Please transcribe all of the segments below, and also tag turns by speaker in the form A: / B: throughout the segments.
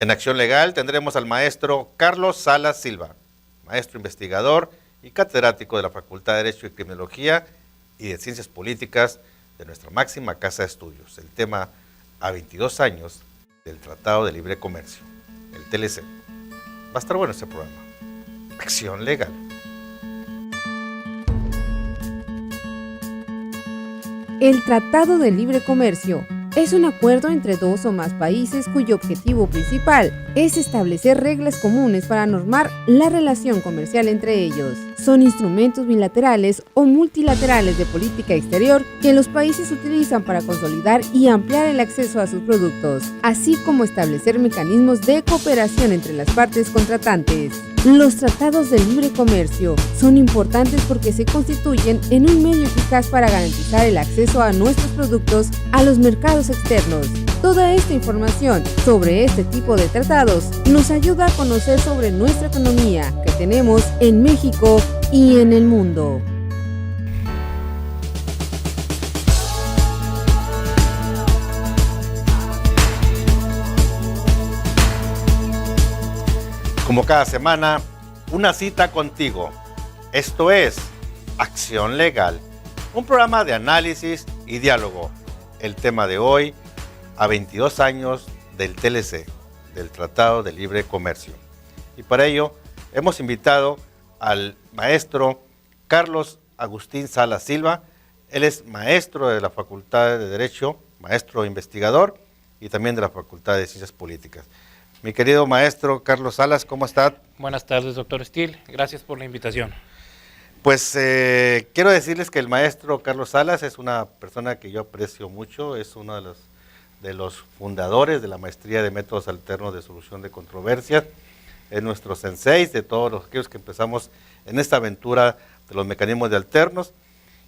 A: En Acción Legal tendremos al maestro Carlos Salas Silva, maestro investigador y catedrático de la Facultad de Derecho y Criminología y de Ciencias Políticas de nuestra máxima casa de estudios. El tema a 22 años del Tratado de Libre Comercio, el TLC. Va a estar bueno este programa. Acción Legal.
B: El Tratado de Libre Comercio es un acuerdo entre dos o más países cuyo objetivo principal es establecer reglas comunes para normar la relación comercial entre ellos. Son instrumentos bilaterales o multilaterales de política exterior que los países utilizan para consolidar y ampliar el acceso a sus productos, así como establecer mecanismos de cooperación entre las partes contratantes. Los tratados de libre comercio son importantes porque se constituyen en un medio eficaz para garantizar el acceso a nuestros productos a los mercados externos. Toda esta información sobre este tipo de tratados nos ayuda a conocer sobre nuestra economía que tenemos en México y en el mundo.
A: Como cada semana, una cita contigo. Esto es Acción Legal, un programa de análisis y diálogo. El tema de hoy, a 22 años del TLC, del Tratado de Libre Comercio. Y para ello hemos invitado al maestro Carlos Agustín Salas Silva. Él es maestro de la Facultad de Derecho, maestro investigador y también de la Facultad de Ciencias Políticas. Mi querido maestro Carlos Salas, ¿cómo está?
C: Buenas tardes, doctor Steele. Gracias por la invitación.
A: Pues quiero decirles que el maestro Carlos Salas es una persona que yo aprecio mucho, es uno de los fundadores de la maestría de métodos alternos de solución de controversias, es nuestro sensei de todos aquellos que empezamos en esta aventura de los mecanismos de alternos.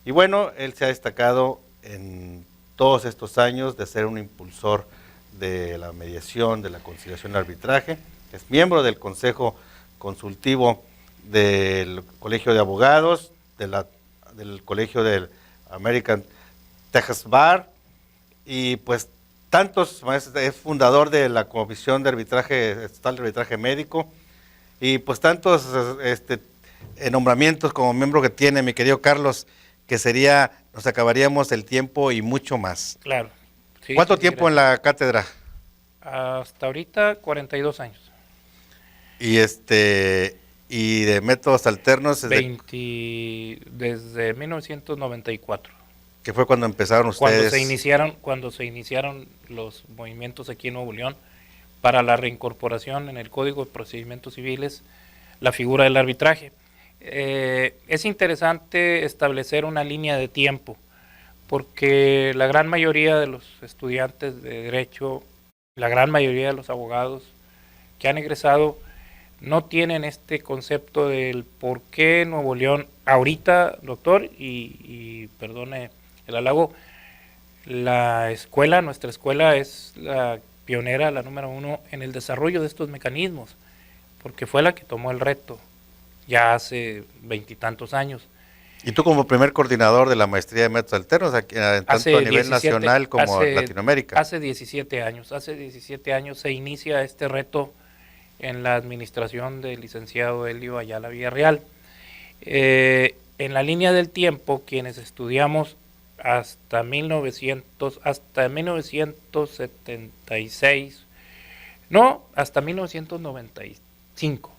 A: Y bueno, él se ha destacado en todos estos años de ser un impulsor de la mediación, de la conciliación y el arbitraje. Es miembro del Consejo Consultivo del Colegio de Abogados, del Colegio del American Texas Bar, y pues es fundador de la Comisión de Arbitraje Estatal de Arbitraje Médico, y pues tantos nombramientos como miembro que tiene mi querido Carlos, que nos acabaríamos el tiempo y mucho más.
C: Claro. Sí,
A: ¿Cuánto tiempo en la cátedra?
C: Hasta ahorita 42 años.
A: Y de métodos alternos
C: desde 1994.
A: Que fue cuando empezaron ustedes.
C: Cuando se iniciaron los movimientos aquí en Nuevo León para la reincorporación en el Código de Procedimientos Civiles, la figura del arbitraje. Es interesante establecer una línea de tiempo, porque la gran mayoría de los estudiantes de Derecho, la gran mayoría de los abogados que han egresado, no tienen este concepto del por qué Nuevo León, ahorita, doctor, y perdone el halago, nuestra escuela es la pionera, la número 1 en el desarrollo de estos mecanismos, porque fue la que tomó el reto ya hace 20 y tantos años.
A: Y tú como primer coordinador de la maestría de métodos alternos, tanto a nivel nacional como Latinoamérica.
C: Hace 17 años se inicia este reto en la administración del licenciado Elio Ayala Villarreal. En la línea del tiempo, quienes estudiamos hasta 1976, hasta 1995,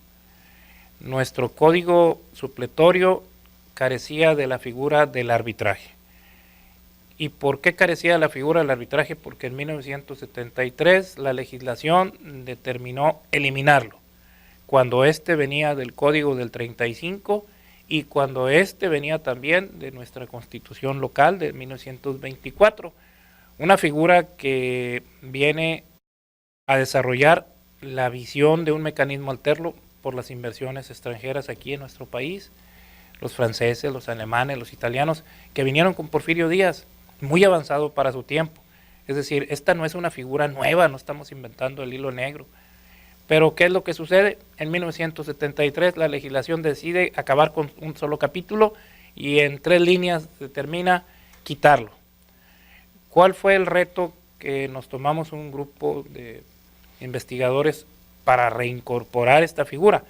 C: nuestro código supletorio carecía de la figura del arbitraje. ¿Y por qué carecía de la figura del arbitraje? Porque en 1973 la legislación determinó eliminarlo, cuando venía del Código del 35 y cuando venía también de nuestra Constitución local de 1924, una figura que viene a desarrollar la visión de un mecanismo alterno por las inversiones extranjeras aquí en nuestro país, los franceses, los alemanes, los italianos, que vinieron con Porfirio Díaz, muy avanzado para su tiempo. Es decir, esta no es una figura nueva, no estamos inventando el hilo negro. Pero ¿qué es lo que sucede? En 1973 la legislación decide acabar con un solo capítulo y en 3 líneas determina quitarlo. ¿Cuál fue el reto que nos tomamos un grupo de investigadores para reincorporar esta figura,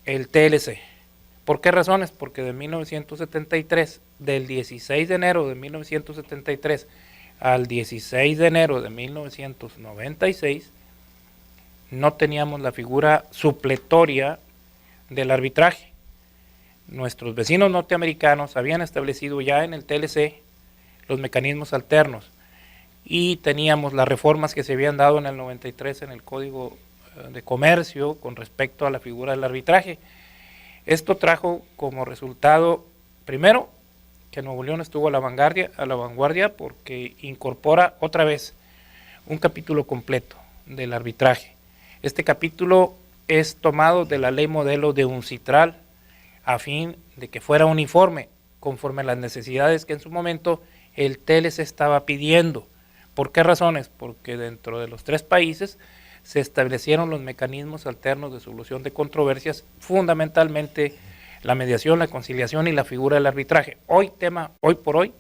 C: el TLC. ¿Por qué razones? Porque de 1973, del 16 de enero de 1973 al 16 de enero de 1996, no teníamos la figura supletoria del arbitraje. Nuestros vecinos norteamericanos habían establecido ya en el TLC los mecanismos alternos y teníamos las reformas que se habían dado en el 93 en el Código de Comercio con respecto a la figura del arbitraje. Esto trajo como resultado, primero, que Nuevo León estuvo a la vanguardia porque incorpora otra vez un capítulo completo del arbitraje. Este capítulo es tomado de la ley modelo de UNCITRAL a fin de que fuera uniforme conforme a las necesidades que en su momento el TLC estaba pidiendo. ¿Por qué razones? Porque dentro de los 3 países se establecieron los mecanismos alternos de solución de controversias, fundamentalmente la mediación, la conciliación y la figura del arbitraje. Hoy por hoy,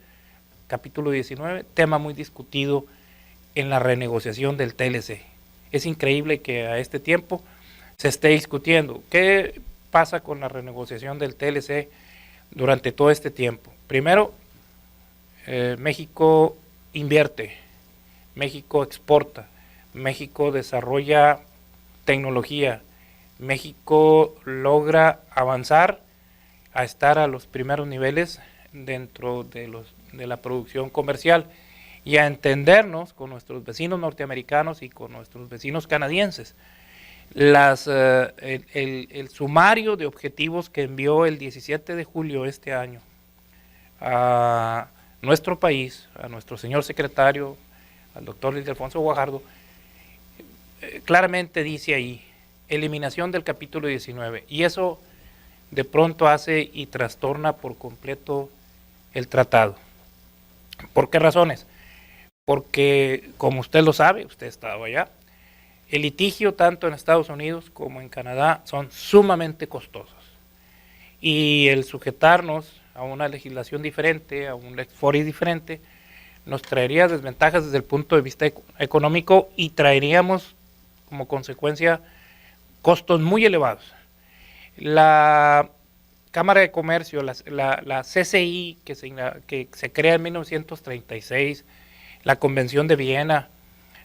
C: capítulo 19, tema muy discutido en la renegociación del TLC. Es increíble que a este tiempo se esté discutiendo. ¿Qué pasa con la renegociación del TLC durante todo este tiempo? Primero, México invierte, México exporta, México desarrolla tecnología, México logra avanzar a estar a los primeros niveles dentro de la producción comercial y a entendernos con nuestros vecinos norteamericanos y con nuestros vecinos canadienses. El sumario de objetivos que envió el 17 de julio de este año a nuestro país, a nuestro señor secretario, al doctor Luis Alfonso Guajardo, claramente dice ahí, eliminación del capítulo 19, y eso de pronto hace y trastorna por completo el tratado. ¿Por qué razones? Porque, como usted lo sabe, usted estaba allá, el litigio tanto en Estados Unidos como en Canadá son sumamente costosos, y el sujetarnos a una legislación diferente, a un lex fori diferente, nos traería desventajas desde el punto de vista económico y traeríamos como consecuencia costos muy elevados. La Cámara de Comercio, la CCI que se crea en 1936, la Convención de Viena,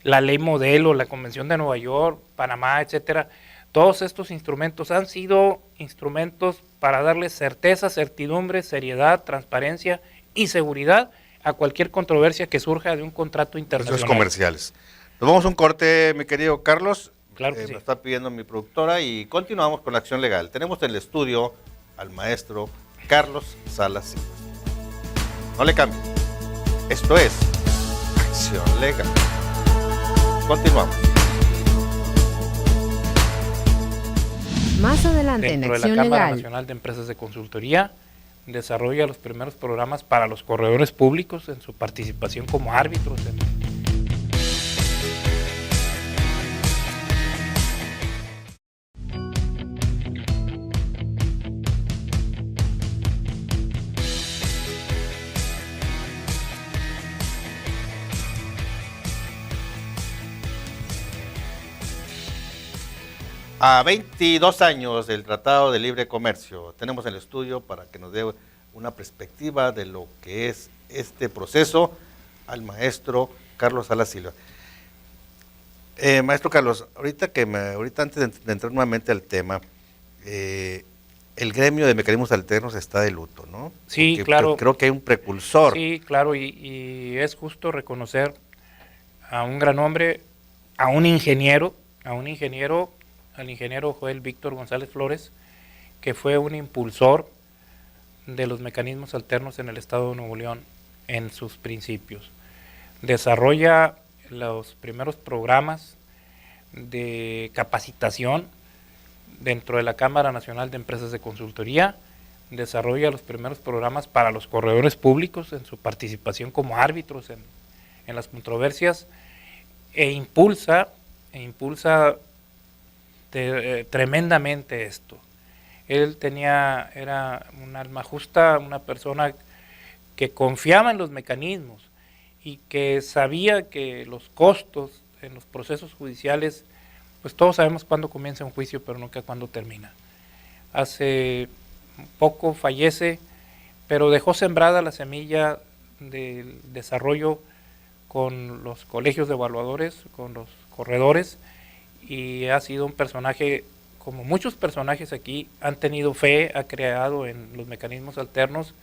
C: la Ley Modelo, la Convención de Nueva York, Panamá, etcétera, todos estos instrumentos han sido instrumentos para darle certeza, certidumbre, seriedad, transparencia y seguridad a cualquier controversia que surja de un contrato internacional.
A: Comerciales. Nos vamos a un corte, mi querido Carlos.
C: Claro que sí.
A: Me está pidiendo mi productora y continuamos con la acción legal. Tenemos en el estudio al maestro Carlos Salas. No le cambie. Esto es Acción Legal. Continuamos.
B: Más adelante
C: Dentro
B: en
C: de la
B: Acción
C: Cámara
B: Legal.
C: Nacional de Empresas de Consultoría, desarrolla los primeros programas para los corredores públicos en su participación como árbitros.
A: A 22 años del Tratado de Libre Comercio, tenemos en el estudio para que nos dé una perspectiva de lo que es este proceso al maestro Carlos Salas Silva. Maestro Carlos, ahorita antes de entrar nuevamente al tema, el gremio de mecanismos alternos está de luto, ¿no?
C: Sí,
A: porque
C: claro.
A: Creo que hay un precursor.
C: Sí, claro, y es justo reconocer a un gran hombre, al ingeniero Joel Víctor González Flores, que fue un impulsor de los mecanismos alternos en el estado de Nuevo León en sus principios. Desarrolla los primeros programas de capacitación dentro de la Cámara Nacional de Empresas de Consultoría, desarrolla los primeros programas para los corredores públicos en su participación como árbitros en las controversias, e impulsa tremendamente esto. Él era un alma justa, una persona que confiaba en los mecanismos y que sabía que los costos en los procesos judiciales, pues todos sabemos cuándo comienza un juicio, pero nunca cuándo termina. Hace poco fallece, pero dejó sembrada la semilla del desarrollo con los colegios de evaluadores, con los corredores, y ha sido un personaje, como muchos personajes aquí, han tenido fe, ha creado en los mecanismos alternos,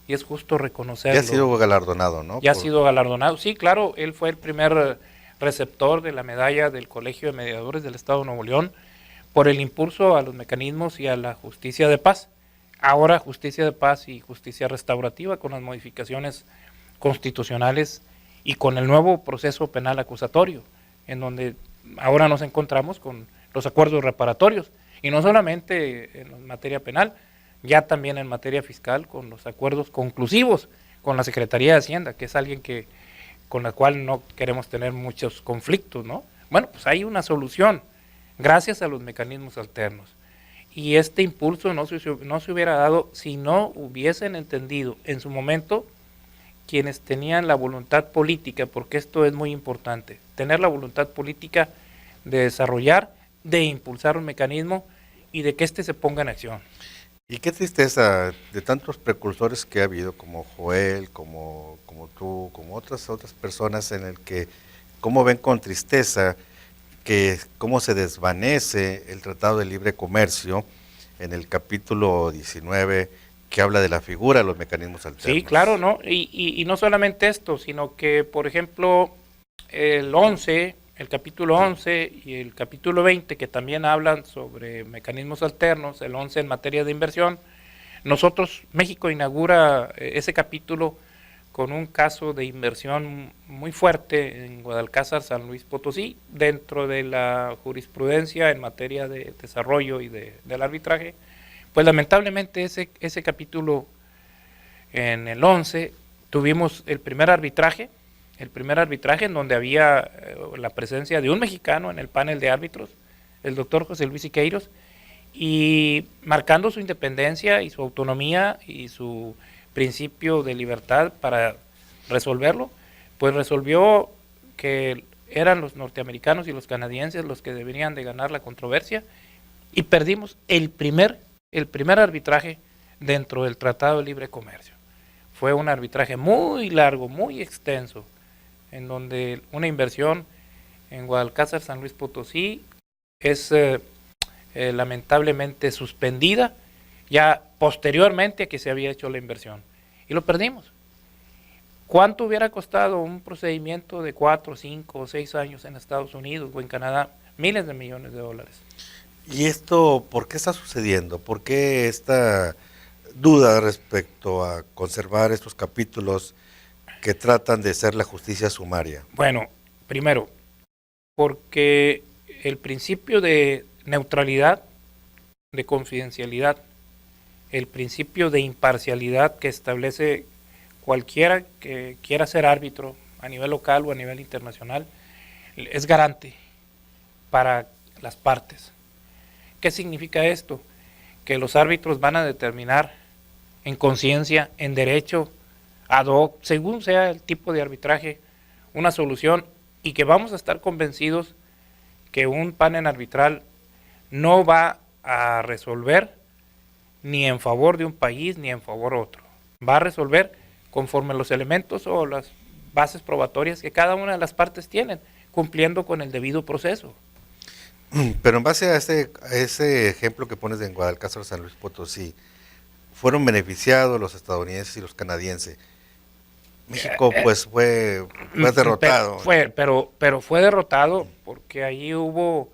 C: y es justo reconocerlo.
A: Ya ha sido galardonado, ¿no?
C: Ya ha sido galardonado, sí, claro, él fue el primer receptor de la medalla del Colegio de Mediadores del Estado de Nuevo León por el impulso a los mecanismos y a la justicia de paz. Ahora justicia de paz y justicia restaurativa con las modificaciones constitucionales y con el nuevo proceso penal acusatorio, en donde ahora nos encontramos con los acuerdos reparatorios, y no solamente en materia penal, ya también en materia fiscal, con los acuerdos conclusivos con la Secretaría de Hacienda, que es alguien con la cual no queremos tener muchos conflictos, ¿no? Bueno, pues hay una solución, gracias a los mecanismos alternos. Y este impulso no se hubiera dado si no hubiesen entendido en su momento quienes tenían la voluntad política, porque esto es muy importante, tener la voluntad política de desarrollar, de impulsar un mecanismo y de que éste se ponga en acción.
A: Y qué tristeza de tantos precursores que ha habido, como Joel, como tú, como otras personas, en el que cómo ven con tristeza que cómo se desvanece el Tratado de Libre Comercio en el capítulo 19, que habla de la figura de los mecanismos alternos.
C: Sí, claro, ¿no? Y no solamente esto, sino que, por ejemplo, el capítulo 11 y el capítulo 20, que también hablan sobre mecanismos alternos, el 11 en materia de inversión, México inaugura ese capítulo con un caso de inversión muy fuerte en Guadalcázar, San Luis Potosí, dentro de la jurisprudencia en materia de desarrollo y del arbitraje. Pues lamentablemente ese capítulo, en el 11, tuvimos el primer arbitraje en donde había la presencia de un mexicano en el panel de árbitros, el doctor José Luis Siqueiros, y marcando su independencia y su autonomía y su principio de libertad para resolverlo, pues resolvió que eran los norteamericanos y los canadienses los que deberían de ganar la controversia, y perdimos el primer arbitraje dentro del Tratado de Libre Comercio. Fue un arbitraje muy largo, muy extenso, en donde una inversión en Guadalcázar, San Luis Potosí, es lamentablemente suspendida ya posteriormente a que se había hecho la inversión, y lo perdimos. ¿Cuánto hubiera costado un procedimiento de 4, 5 o 6 años en Estados Unidos o en Canadá? Miles de millones de dólares.
A: ¿Y esto por qué está sucediendo? ¿Por qué esta duda respecto a conservar estos capítulos que tratan de ser la justicia sumaria?
C: Bueno, primero, porque el principio de neutralidad, de confidencialidad, el principio de imparcialidad que establece cualquiera que quiera ser árbitro a nivel local o a nivel internacional, es garante para las partes. ¿Qué significa esto? Que los árbitros van a determinar en conciencia, en derecho, ad hoc, según sea el tipo de arbitraje, una solución, y que vamos a estar convencidos que un panel arbitral no va a resolver ni en favor de un país ni en favor de otro. Va a resolver conforme los elementos o las bases probatorias que cada una de las partes tienen, cumpliendo con el debido proceso.
A: Pero en base a ese ejemplo que pones de Guadalcázar, San Luis Potosí, fueron beneficiados los estadounidenses y los canadienses. México pues fue derrotado.
C: Pero fue derrotado porque ahí hubo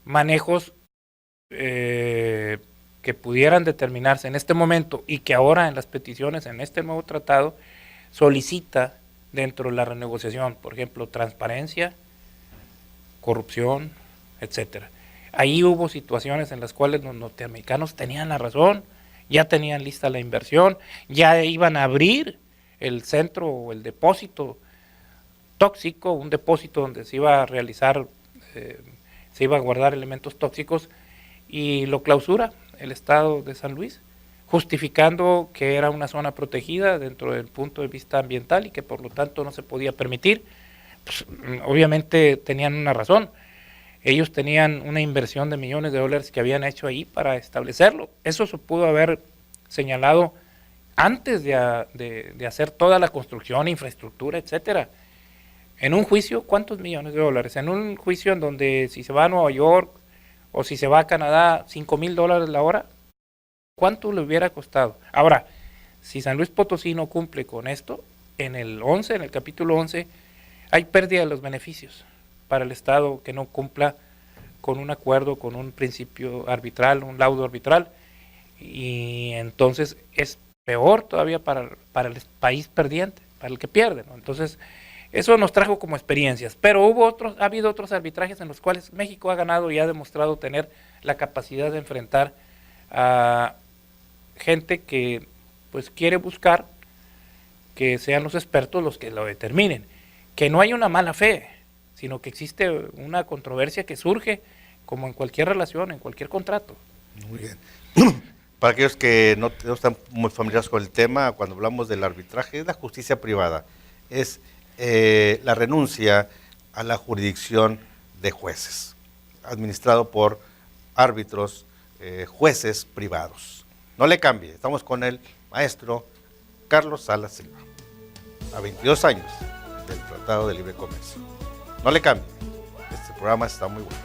C: manejos que pudieran determinarse en este momento, y que ahora en las peticiones, en este nuevo tratado, solicita dentro de la renegociación, por ejemplo, transparencia, corrupción, etcétera. Ahí hubo situaciones en las cuales los norteamericanos tenían la razón, ya tenían lista la inversión, ya iban a abrir el centro o el depósito tóxico, un depósito donde se iba a realizar, se iba a guardar elementos tóxicos, y lo clausura el estado de San Luis, justificando que era una zona protegida dentro del punto de vista ambiental y que por lo tanto no se podía permitir. pues, obviamente tenían una razón. Ellos tenían una inversión de millones de dólares que habían hecho ahí para establecerlo. Eso se pudo haber señalado antes de hacer toda la construcción, infraestructura, etcétera. En un juicio, ¿cuántos millones de dólares? En un juicio en donde si se va a Nueva York o si se va a Canadá, $5,000 la hora, ¿cuánto le hubiera costado? Ahora, si San Luis Potosí no cumple con esto, en el capítulo 11, hay pérdida de los beneficios para el Estado que no cumpla con un acuerdo, con un principio arbitral, un laudo arbitral, y entonces es peor todavía para el país perdiente, para el que pierde, ¿no? Entonces, eso nos trajo como experiencias, pero ha habido otros arbitrajes en los cuales México ha ganado y ha demostrado tener la capacidad de enfrentar a gente que pues quiere buscar que sean los expertos los que lo determinen, que no hay una mala fe, sino que existe una controversia que surge como en cualquier relación, en cualquier contrato.
A: Muy bien. Para aquellos que no están muy familiarizados con el tema, cuando hablamos del arbitraje, es la justicia privada, es la renuncia a la jurisdicción de jueces, administrado por árbitros, jueces privados. No le cambie, estamos con el maestro Carlos Salas Silva, a 22 años del Tratado de Libre Comercio. No le cambie, este programa está muy bueno.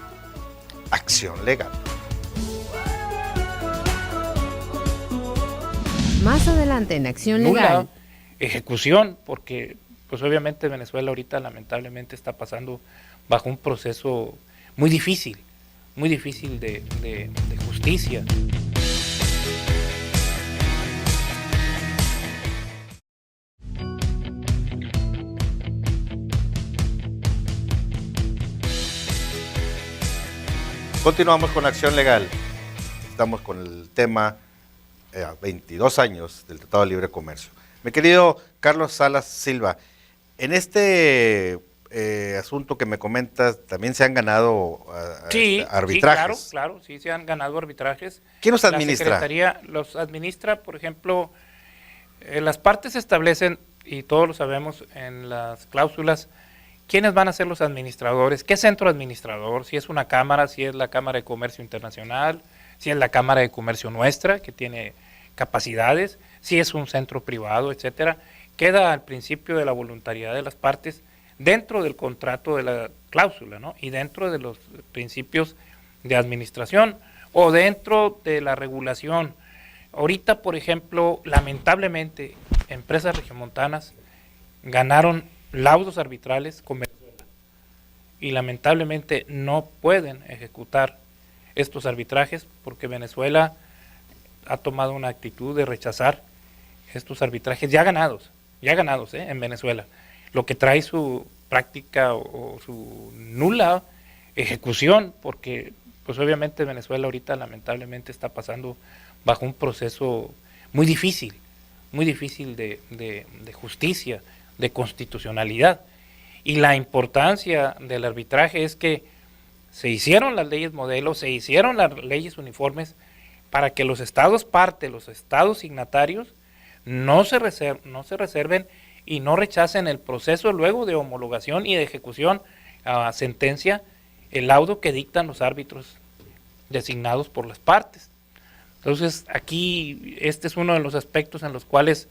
A: Acción Legal.
B: Más adelante en Acción Legal.
C: Ejecución, porque pues obviamente Venezuela ahorita lamentablemente está pasando bajo un proceso muy difícil de justicia.
A: Continuamos con Acción Legal. Estamos con el tema 22 años del Tratado de Libre Comercio. Mi querido Carlos Salas Silva, en este asunto que me comentas, también se han ganado arbitrajes.
C: Sí, claro, sí se han ganado arbitrajes.
A: ¿Quién los administra?
C: La Secretaría los administra, por ejemplo, las partes establecen, y todos lo sabemos en las cláusulas, quiénes van a ser los administradores, qué centro administrador, si es una cámara, si es la Cámara de Comercio Internacional, si es la Cámara de Comercio nuestra, que tiene capacidades, si es un centro privado, etcétera. Queda al principio de la voluntariedad de las partes dentro del contrato de la cláusula, ¿no? Y dentro de los principios de administración o dentro de la regulación. Ahorita, por ejemplo, lamentablemente, empresas regiomontanas ganaron laudos arbitrales con Venezuela y lamentablemente no pueden ejecutar estos arbitrajes porque Venezuela ha tomado una actitud de rechazar estos arbitrajes ya ganados en Venezuela, lo que trae su práctica o su nula ejecución, porque pues obviamente Venezuela ahorita lamentablemente está pasando bajo un proceso muy difícil de justicia, de constitucionalidad. Y la importancia del arbitraje es que se hicieron las leyes modelo, se hicieron las leyes uniformes para que los estados parte, los estados signatarios, no se reserven y no rechacen el proceso luego de homologación y de ejecución a sentencia, el laudo que dictan los árbitros designados por las partes. Entonces, aquí este es uno de los aspectos en los cuales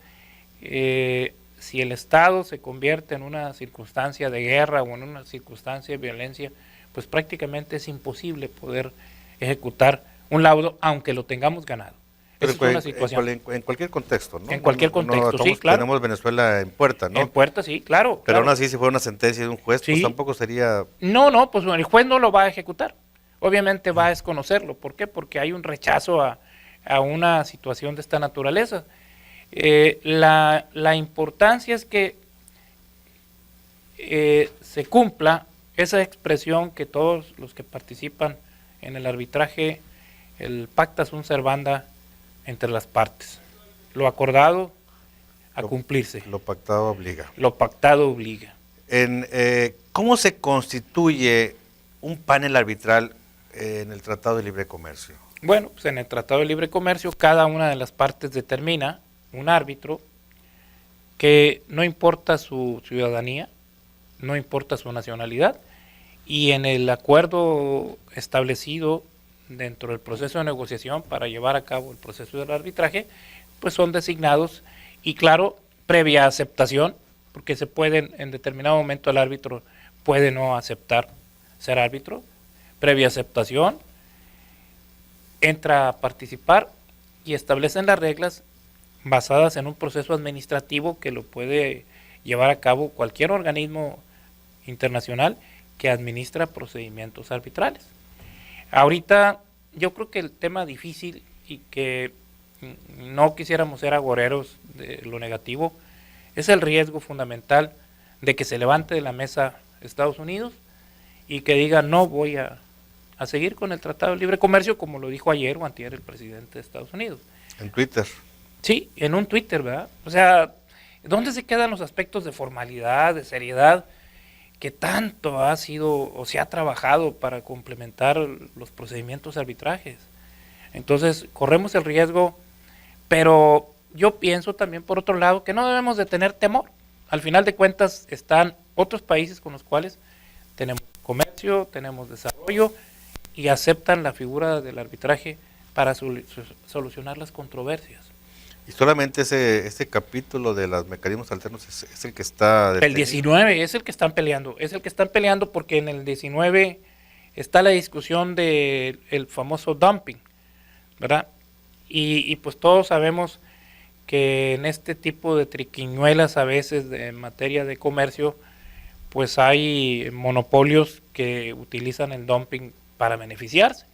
C: si el Estado se convierte en una circunstancia de guerra o en una circunstancia de violencia, pues prácticamente es imposible poder ejecutar un laudo aunque lo tengamos ganado.
A: Pero esa es una situación. En cualquier contexto, ¿no?
C: En cualquier contexto, sí, claro.
A: Tenemos Venezuela en puerta, ¿no?
C: En puerta, sí, claro.
A: Pero
C: claro.
A: aún así, si fuera una sentencia de un juez, pues tampoco sería...
C: No, pues el juez no lo va a ejecutar. Obviamente va a desconocerlo. ¿Por qué? Porque hay un rechazo a una situación de esta naturaleza. La importancia es que se cumpla esa expresión que todos los que participan en el arbitraje, el pacta sunt servanda entre las partes. Lo acordado a cumplirse.
A: Lo pactado obliga.
C: Lo pactado obliga.
A: ¿Cómo se constituye un panel arbitral en el Tratado de Libre Comercio?
C: Bueno, pues en el Tratado de Libre Comercio cada una de las partes determina un árbitro que no importa su ciudadanía, no importa su nacionalidad, y en el acuerdo establecido dentro del proceso de negociación para llevar a cabo el proceso del arbitraje, pues son designados y claro, previa aceptación, porque se pueden, en determinado momento el árbitro puede no aceptar ser árbitro, previa aceptación, entra a participar y establecen las reglas basadas en un proceso administrativo que lo puede llevar a cabo cualquier organismo internacional que administra procedimientos arbitrales. Ahorita yo creo que el tema difícil y que no quisiéramos ser agoreros de lo negativo es el riesgo fundamental de que se levante de la mesa Estados Unidos y que diga no voy a seguir con el Tratado de Libre Comercio, como lo dijo ayer o antier el presidente de Estados Unidos.
A: En Twitter.
C: Sí, en un Twitter, ¿verdad? O sea, ¿dónde se quedan los aspectos de formalidad, de seriedad, que tanto ha sido o se ha trabajado para complementar los procedimientos de arbitrajes? Entonces, corremos el riesgo, pero yo pienso también, por otro lado, que no debemos de tener temor. Al final de cuentas, están otros países con los cuales tenemos comercio, tenemos desarrollo, y aceptan la figura del arbitraje para solucionar las controversias.
A: Y solamente ese capítulo de los mecanismos alternos es el que está detenido.
C: El 19 es el que están peleando porque en el 19 está la discusión del famoso dumping, ¿verdad? Y pues todos sabemos que en este tipo de triquiñuelas a veces en materia de comercio, pues hay monopolios que utilizan el dumping para beneficiarse.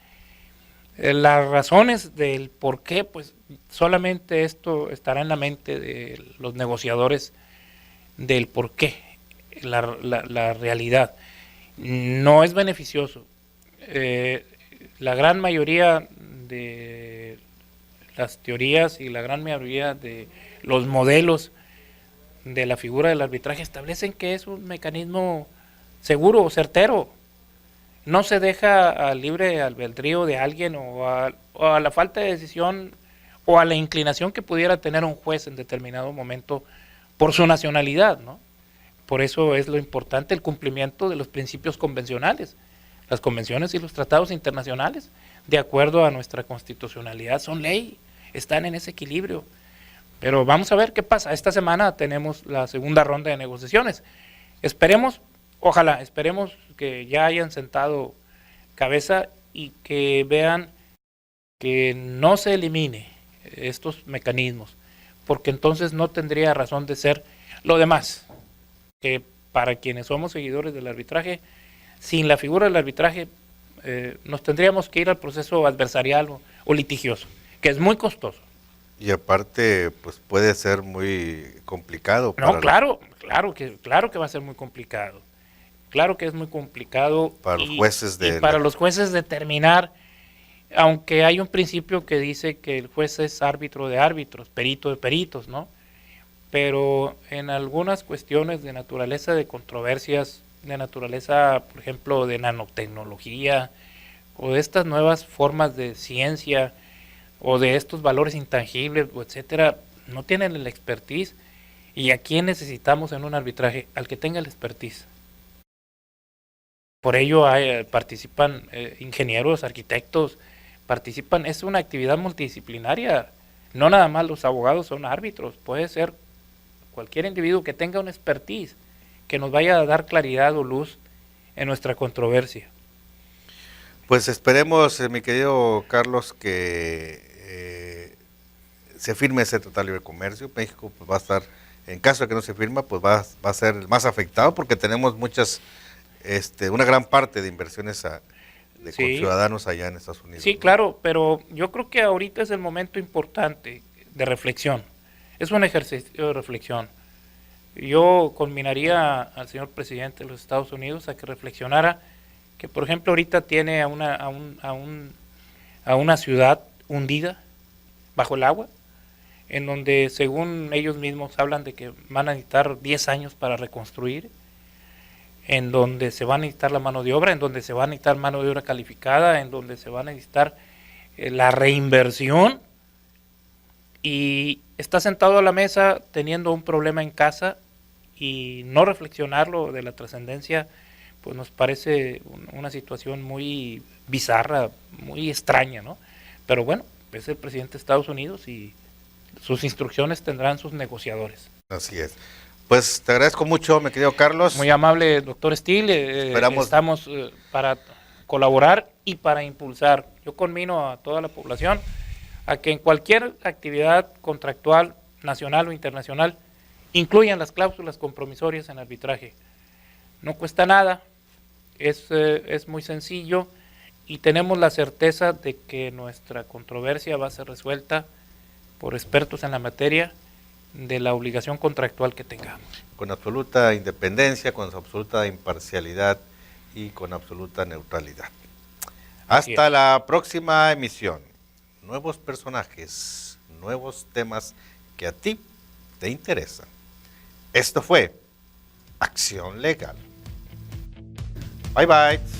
C: Las razones del por qué, pues solamente esto estará en la mente de los negociadores del por qué, la realidad. No es beneficioso. La gran mayoría de las teorías y la gran mayoría de los modelos de la figura del arbitraje establecen que es un mecanismo seguro o certero. No se deja al libre albedrío de alguien o a la falta de decisión o a la inclinación que pudiera tener un juez en determinado momento por su nacionalidad, ¿no? Por eso es lo importante el cumplimiento de los principios convencionales. Las convenciones y los tratados internacionales, de acuerdo a nuestra constitucionalidad, son ley, están en ese equilibrio. Pero vamos a ver qué pasa. Esta semana tenemos la segunda ronda de negociaciones. Esperemos que ya hayan sentado cabeza y que vean que no se elimine estos mecanismos, porque entonces no tendría razón de ser lo demás, que para quienes somos seguidores del arbitraje, sin la figura del arbitraje nos tendríamos que ir al proceso adversarial o litigioso, que es muy costoso.
A: Y aparte, pues puede ser muy complicado.
C: No, claro que va a ser muy complicado. Claro que es muy complicado
A: para los jueces
C: para los jueces determinar, aunque hay un principio que dice que el juez es árbitro de árbitros, perito de peritos, ¿no? Pero en algunas cuestiones de naturaleza de controversias, de naturaleza, por ejemplo, de nanotecnología, o de estas nuevas formas de ciencia, o de estos valores intangibles, etcétera, no tienen el expertise. ¿Y a quién necesitamos en un arbitraje? Al que tenga el expertise. Por ello participan ingenieros, arquitectos, es una actividad multidisciplinaria. No nada más los abogados son árbitros, puede ser cualquier individuo que tenga un expertise, que nos vaya a dar claridad o luz en nuestra controversia.
A: Pues esperemos, mi querido Carlos, que se firme ese Tratado de Libre Comercio. México pues, va a estar, en caso de que no se firma, pues va a ser el más afectado porque tenemos una gran parte de inversiones con ciudadanos allá en Estados Unidos.
C: Sí, ¿no? Claro, pero yo creo que ahorita es el momento importante de reflexión. Es un ejercicio de reflexión. Yo conminaría al señor presidente de los Estados Unidos a que reflexionara que, por ejemplo, ahorita tiene a una ciudad hundida bajo el agua, en donde según ellos mismos hablan de que van a necesitar 10 años para reconstruir, en donde se va a necesitar la mano de obra, en donde se va a necesitar mano de obra calificada, en donde se va a necesitar la reinversión, y está sentado a la mesa teniendo un problema en casa y no reflexionarlo de la trascendencia, pues nos parece una situación muy bizarra, muy extraña, ¿no? Pero bueno, es el presidente de Estados Unidos y sus instrucciones tendrán sus negociadores.
A: Así es. Pues te agradezco mucho, mi querido Carlos.
C: Muy amable, doctor Steele. Estamos para colaborar y para impulsar. Yo conmino a toda la población a que en cualquier actividad contractual, nacional o internacional, incluyan las cláusulas compromisorias en arbitraje. No cuesta nada, es muy sencillo y tenemos la certeza de que nuestra controversia va a ser resuelta por expertos en la materia de la obligación contractual que tengamos.
A: Con absoluta independencia, con absoluta imparcialidad y con absoluta neutralidad. Hasta la próxima emisión. Nuevos personajes, nuevos temas que a ti te interesan. Esto fue Acción Legal. Bye bye.